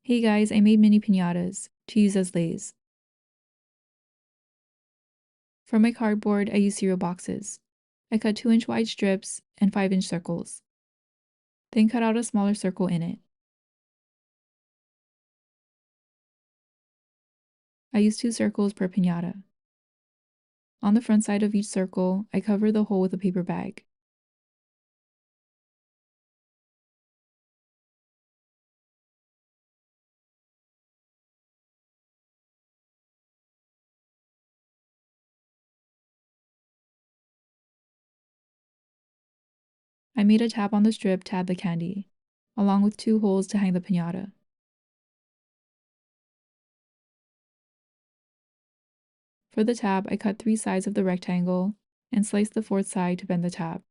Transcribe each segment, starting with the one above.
Hey guys, I made mini piñatas to use as leis. For my cardboard, I used cereal boxes. I cut 2-inch wide strips and 5-inch circles. Then cut out a smaller circle in it. I used 2 circles per piñata. On the front side of each circle, I cover the hole with a paper bag. I made a tab on the strip to add the candy, along with 2 holes to hang the piñata. For the tab, I cut 3 sides of the rectangle and sliced the 4th side to bend the tab.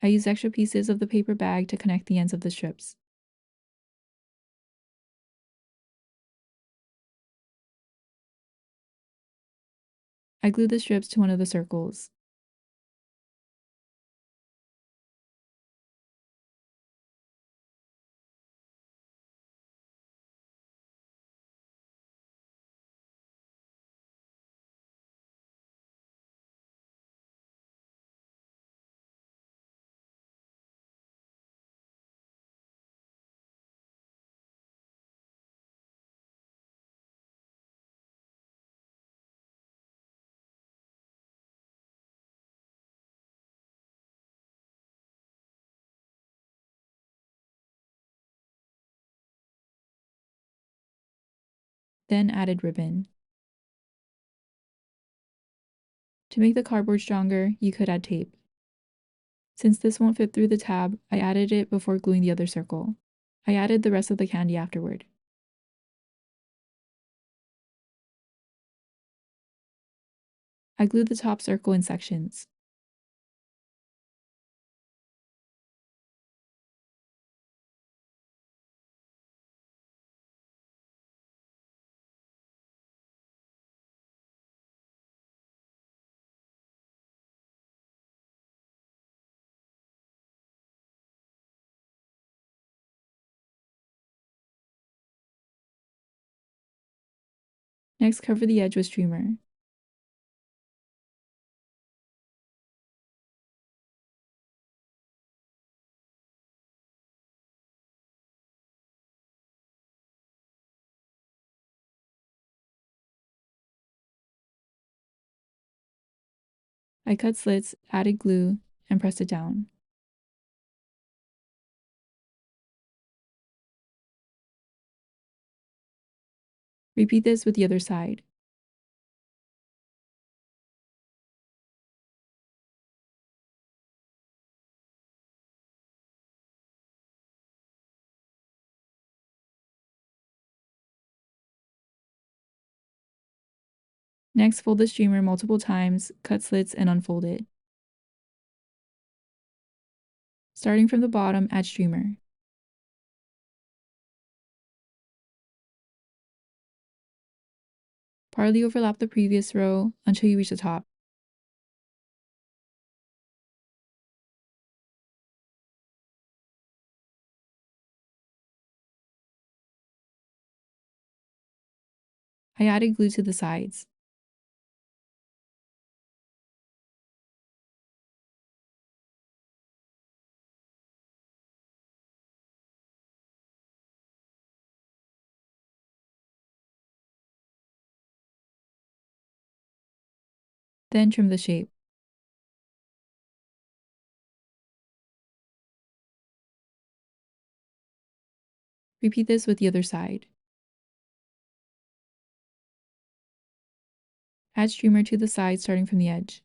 I used extra pieces of the paper bag to connect the ends of the strips. I glued the strips to one of the circles. Then added ribbon. To make the cardboard stronger, you could add tape. Since this won't fit through the tab, I added it before gluing the other circle. I added the rest of the candy afterward. I glued the top circle in sections. Next, cover the edge with streamer. I cut slits, added glue, and pressed it down. Repeat this with the other side. Next, fold the streamer multiple times, cut slits, and unfold it. Starting from the bottom, add streamer. Partly overlap the previous row until you reach the top. I added glue to the sides. Then trim the shape. Repeat this with the other side. Add streamer to the side starting from the edge.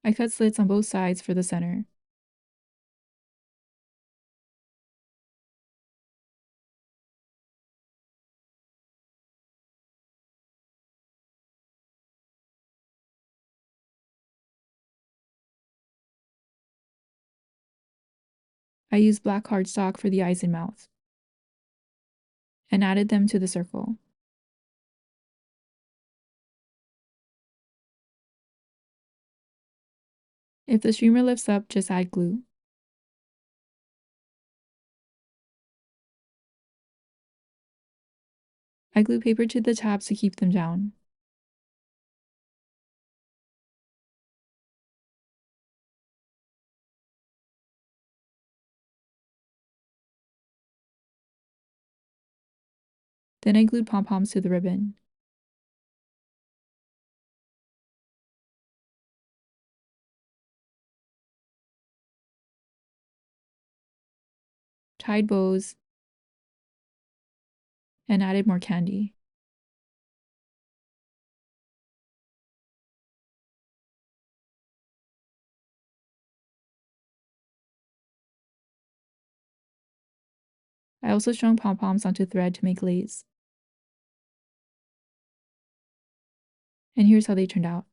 I cut slits on both sides for the center. I used black cardstock for the eyes and mouth and added them to the circle. If the streamer lifts up, just add glue. I glue paper to the tabs to keep them down. Then I glued pom-poms to the ribbon. Tied bows, and added more candy. I also strung pom-poms onto thread to make leis. And here's how they turned out.